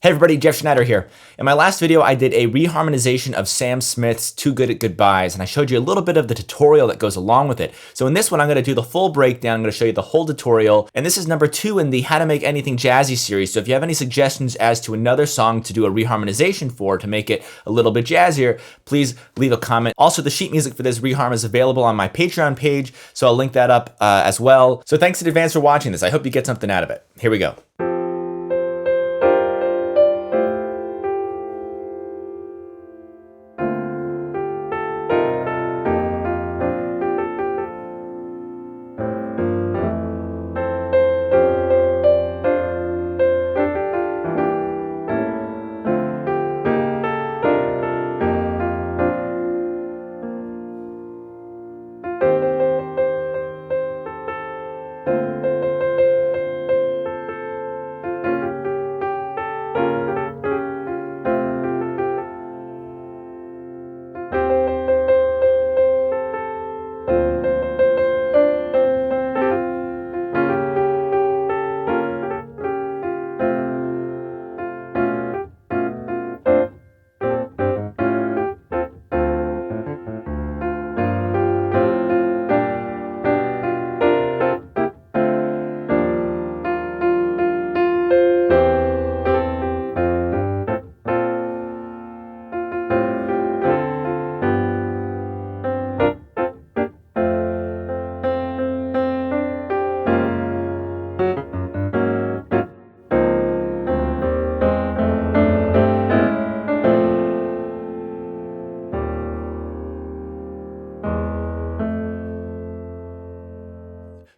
Hey everybody, Jeff Schneider here. In my last video, I did a reharmonization of Sam Smith's Too Good at Goodbyes, and I showed you a little bit of the tutorial that goes along with it. So in this one, I'm going to do the full breakdown. I'm going to show you the whole tutorial, and this is number 2 in the How to Make Anything Jazzy series. So if you have any suggestions as to another song to do a reharmonization for to make it a little bit jazzier, please leave a comment. Also, the sheet music for this reharm is available on my Patreon page, so I'll link that up as well. So thanks in advance for watching this. I hope you get something out of it. Here we go.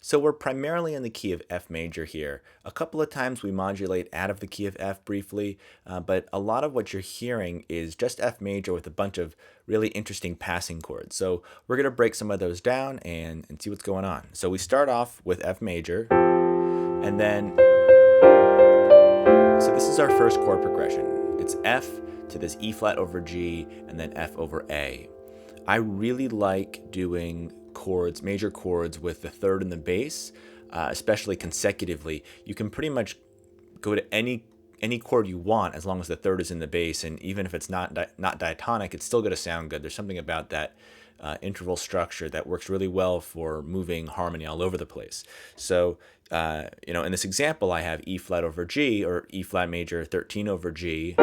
So we're primarily in the key of F major here. A couple of times we modulate out of the key of F briefly, but a lot of what you're hearing is just F major with a bunch of really interesting passing chords. So we're going to break some of those down and see what's going on. So we start off with F major, and then, so this is our first chord progression. It's F to this E flat over G, and then F over A. I really like doing chords, major chords with the third and the bass, especially consecutively. You can pretty much go to any chord you want as long as the third is in the bass, and even if it's not diatonic, it's still going to sound good. There's something about that interval structure that works really well for moving harmony all over the place. So in this example, I have E flat over G, or E flat major 13 over G,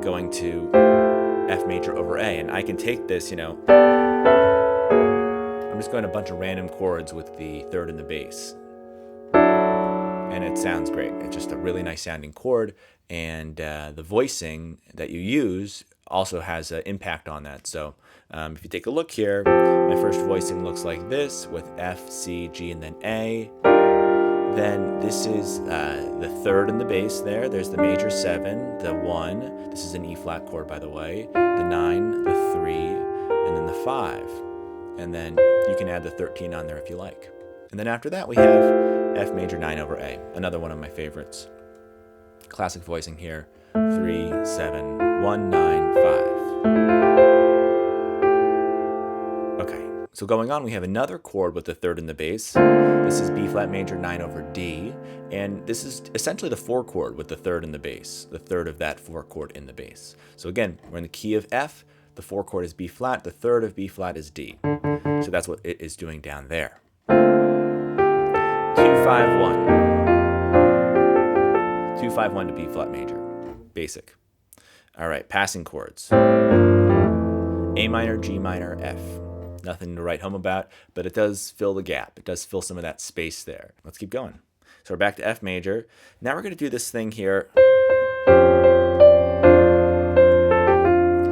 going to F major over A, and I can take this, I'm just going a bunch of random chords with the third and the bass, and it sounds great. It's just a really nice sounding chord, and the voicing that you use also has an impact on that. So if you take a look here, my first voicing looks like this with F, C, G, and then A. Then this is the third and the bass there. There's the major 7, the 1. This is an E flat chord, by the way. The 9, the 3, and then the 5. And then you can add the 13 on there if you like. And then after that we have F major 9 over A, another one of my favorites. Classic voicing here, 3, 7, 1, 9, 5. Okay, so going on, we have another chord with the third and the bass. This is B flat major 9 over D, and this is essentially the 4 chord with the third and the bass, the third of that 4 chord in the bass. So again, we're in the key of F, the 4 chord is B flat, the third of B flat is D. So that's what it is doing down there. 2, 5, 1. 2, 5, 1 to B flat major. Basic. All right, passing chords. A minor, G minor, F. Nothing to write home about, but it does fill the gap. It does fill some of that space there. Let's keep going. So we're back to F major. Now we're going to do this thing here.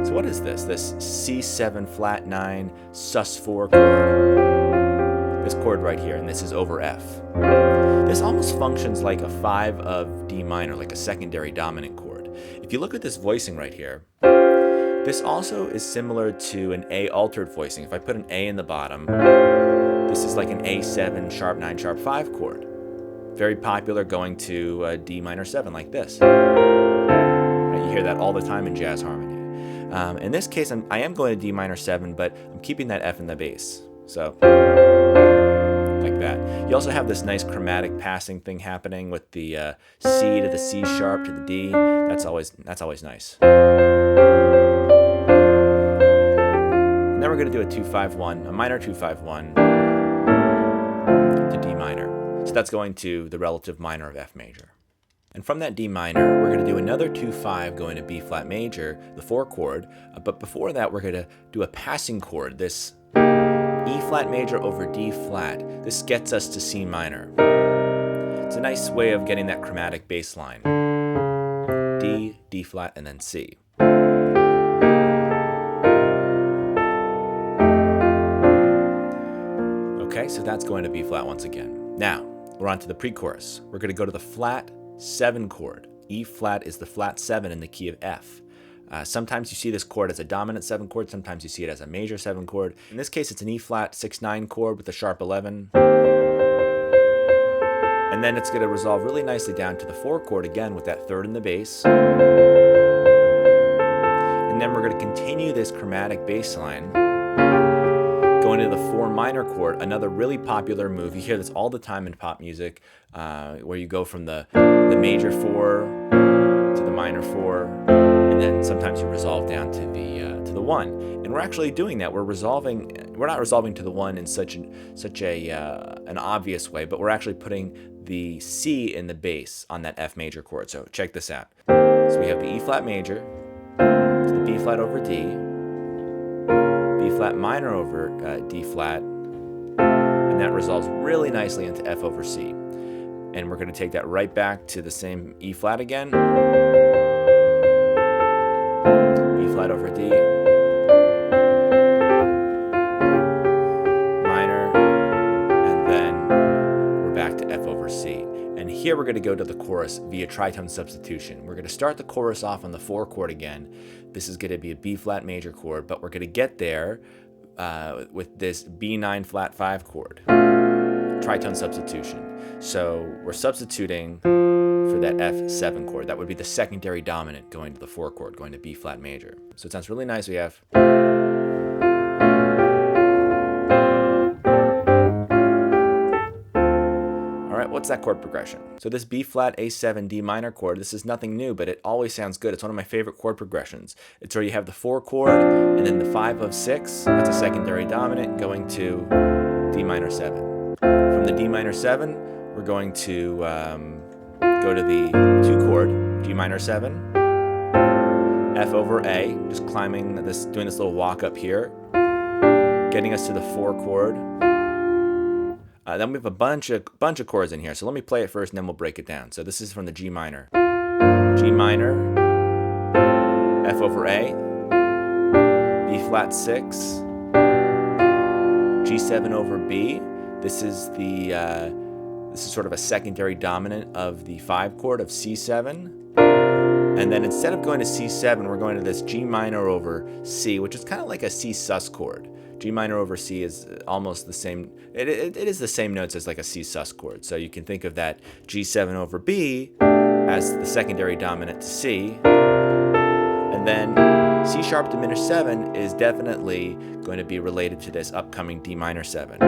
So what is this? This C7 flat 9 sus4 chord. This chord right here, and this is over F. This almost functions like a 5 of D minor, like a secondary dominant chord. If you look at this voicing right here, this also is similar to an A altered voicing. If I put an A in the bottom, this is like an A7 sharp 9 sharp 5 chord. Very popular, going to a D minor 7 like this. You hear that all the time in jazz harmony. In this case, I am going to D minor 7, but I'm keeping that F in the bass. So, like bad. You also have this nice chromatic passing thing happening with the C to the C sharp to the D. That's always nice. And then we're going to do a 2-5-1, a minor 2-5-1 to D minor. So that's going to the relative minor of F major. And from that D minor, we're going to do another 2-5 going to B flat major, the 4 chord. But before that, we're going to do a passing chord, this E flat major over D flat. This gets us to C minor. It's a nice way of getting that chromatic bass line. D, D flat, and then C. Okay, so that's going to B flat once again. Now, we're on to the pre-chorus. We're going to go to the flat 7 chord. E flat is the flat 7 in the key of F. Sometimes you see this chord as a dominant 7 chord, sometimes you see it as a major 7 chord. In this case, it's an E flat 6-9 chord with a sharp 11. And then it's going to resolve really nicely down to the 4 chord again with that 3rd in the bass. And then we're going to continue this chromatic bass line going to the 4 minor chord, another really popular move. You hear this all the time in pop music, where you go from the major 4 to the minor 4, and then sometimes you resolve down to the 1. And we're actually doing that. We're not resolving to the 1 in such an obvious way, but we're actually putting the C in the bass on that F major chord. So check this out. So we have the E flat major to the B flat over D, B flat minor over D flat, and that resolves really nicely into F over C. And we're going to take that right back to the same E flat again, B flat over D, minor, and then we're back to F over C. And here we're going to go to the chorus via tritone substitution. We're going to start the chorus off on the 4 chord again. This is going to be a B flat major chord, but we're going to get there with this B9 flat 5 chord. Tritone substitution. So we're substituting for that F7 chord. That would be the secondary dominant going to the 4 chord, going to B flat major. So it sounds really nice. We have... What's that chord progression? So this B flat A7 D minor chord, this is nothing new, but it always sounds good. It's one of my favorite chord progressions. It's where you have the 4 chord and then the 5 of 6, that's a secondary dominant, going to D minor 7. From the D minor 7, we're going to go to the 2 chord, G minor 7, F over A, just climbing this, doing this little walk up here, getting us to the 4 chord. Then we have a bunch of chords in here. So let me play it first and then we'll break it down. So this is from the G minor. G minor, F over A, B flat 6, G7 over B. This is sort of a secondary dominant of the 5 chord of C7. And then instead of going to C7, we're going to this G minor over C, which is kind of like a C sus chord. G minor over C is almost the same. It is the same notes as like a C sus chord. So you can think of that G7 over B as the secondary dominant to C. And then C sharp diminished 7 is definitely going to be related to this upcoming D minor 7.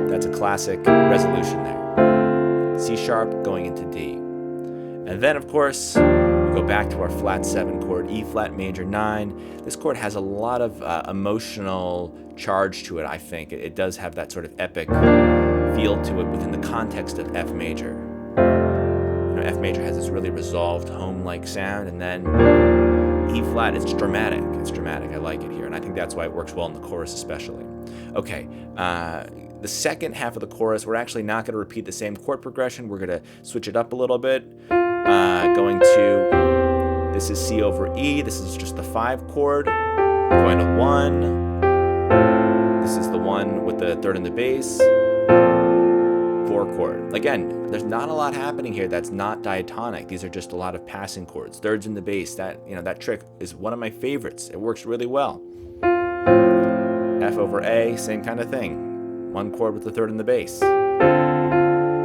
That's a classic resolution there. C sharp going into D. And then, of course, we go back to our flat 7 chord, E flat major 9. This chord has a lot of emotional charge to it, I think. It does have that sort of epic feel to it within the context of F major. You know, F major has this really resolved home-like sound, and then E flat, it's dramatic. It's dramatic. I like it here, and I think that's why it works well in the chorus especially. Okay, the second half of the chorus, we're actually not going to repeat the same chord progression. We're going to switch it up a little bit. Going to, this is C over E, this is just the 5 chord, going to 1, this is the 1 with the 3rd in the bass, 4 chord. Again, there's not a lot happening here that's not diatonic. These are just a lot of passing chords, 3rds in the bass. That trick is one of my favorites. It works really well. F over A, same kind of thing. 1 chord with the 3rd in the bass.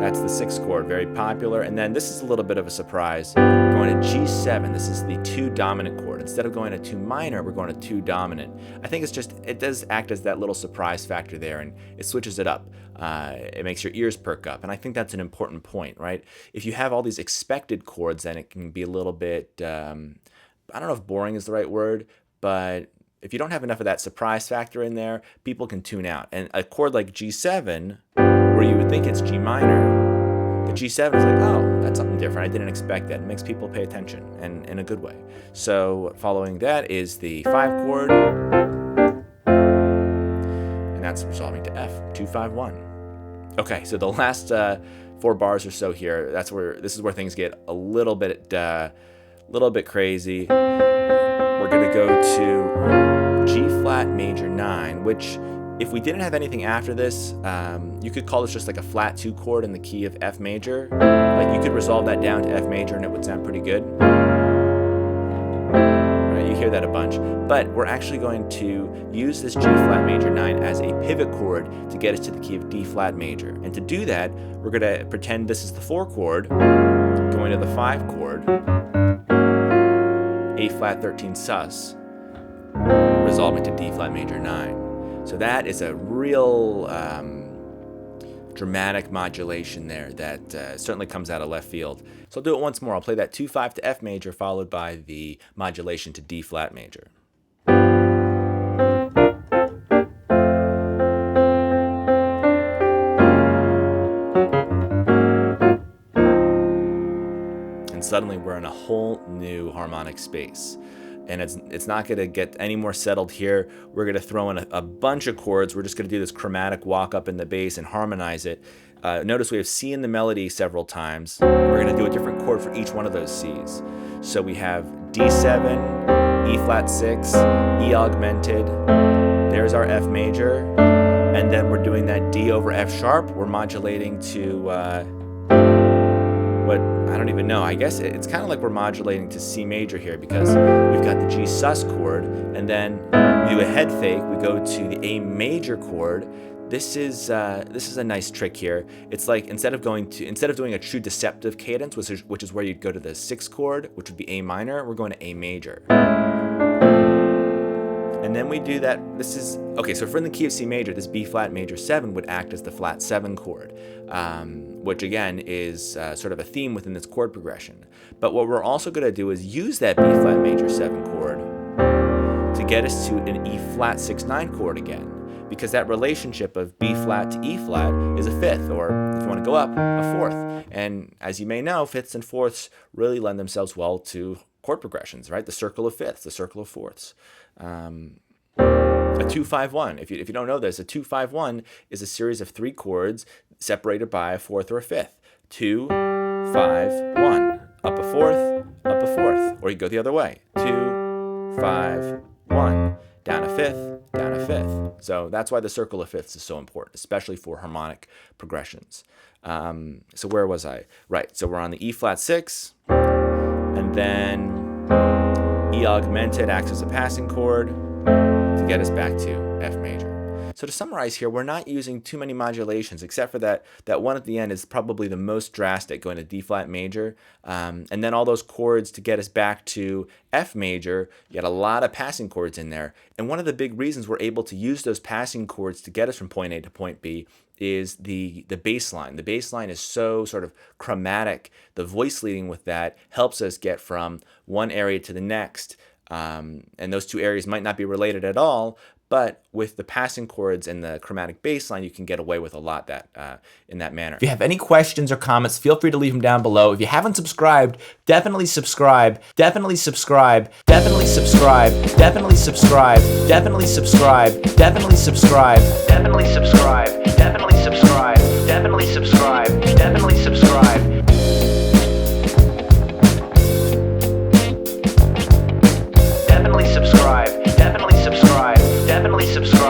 That's the 6th chord, very popular. And then this is a little bit of a surprise. We're going to G7. This is the 2 dominant chord. Instead of going to 2 minor, we're going to 2 dominant. I think it does act as that little surprise factor there, and it switches it up. It makes your ears perk up. And I think that's an important point, right? If you have all these expected chords, then it can be a little bit, I don't know if boring is the right word, but if you don't have enough of that surprise factor in there, people can tune out. And a chord like G7, where you would think it's G minor, the G7 is like, oh, that's something different. I didn't expect that. It makes people pay attention, and in a good way. So following that is the 5 chord, and that's resolving to F, 2, 5, 1. Okay, so the last 4 bars or so here, this is where things get a little bit crazy. We're gonna go to G flat major 9, which if we didn't have anything after this, you could call this just like a flat 2 chord in the key of F major. Like you could resolve that down to F major and it would sound pretty good. Right, you hear that a bunch. But we're actually going to use this G flat major 9 as a pivot chord to get us to the key of D flat major. And to do that, we're gonna pretend this is the 4 chord, going to the 5 chord, A flat 13 sus, resolving to D flat major 9. So that is a real dramatic modulation there that certainly comes out of left field. So I'll do it once more. I'll play that 2-5 to F major followed by the modulation to D flat major. And suddenly we're in a whole new harmonic space. And it's not going to get any more settled here. We're going to throw in a bunch of chords. We're just going to do this chromatic walk up in the bass and harmonize it. Notice we have C in the melody several times. We're going to do a different chord for each one of those Cs. So we have D7, E flat 6, E augmented. There's our F major. And then we're doing that D over F sharp. We're modulating to I don't even know. I guess it's kind of like we're modulating to C major here because we've got the G sus chord, and then we do a head fake. We go to the A major chord. This is a nice trick here. It's like instead of doing a true deceptive cadence, which is where you'd go to the 6th chord, which would be A minor, we're going to A major. And then we do that. This is okay. So if we're in the key of C major, this B flat major 7 would act as the flat 7 chord, which again is sort of a theme within this chord progression. But what we're also going to do is use that B flat major 7 chord to get us to an E flat 6-9 chord again, because that relationship of B flat to E flat is a 5th, or if you want to go up, a 4th. And as you may know, 5ths and 4ths really lend themselves well to chord progressions, right? The circle of 5ths, the circle of 4ths. A 2-5-1. If you don't know this, a 2-5-1 is a series of 3 chords separated by a 4th or a 5th. 2, 5, 1. Up a 4th, up a 4th. Or you go the other way. 2, 5, 1. Down a 5th, down a 5th. So that's why the circle of 5ths is so important, especially for harmonic progressions. So where was I? Right. So we're on the E flat 6, and then E augmented acts as a passing chord to get us back to F major. So to summarize here, we're not using too many modulations, except for that one at the end is probably the most drastic, going to D flat major. And then all those chords to get us back to F major, you got a lot of passing chords in there. And one of the big reasons we're able to use those passing chords to get us from point A to point B is the bass line. The bass line is so sort of chromatic. The voice leading with that helps us get from one area to the next. And those two areas might not be related at all, but with the passing chords and the chromatic bass line, you can get away with a lot in that manner. If you have any questions or comments, feel free to leave them down below. If you haven't subscribed, definitely subscribe, definitely subscribe, definitely subscribe, definitely subscribe, definitely subscribe, definitely subscribe, definitely subscribe, definitely subscribe, definitely subscribe, definitely subscribe. Definitely subscribe, definitely subscribe, definitely subscribe.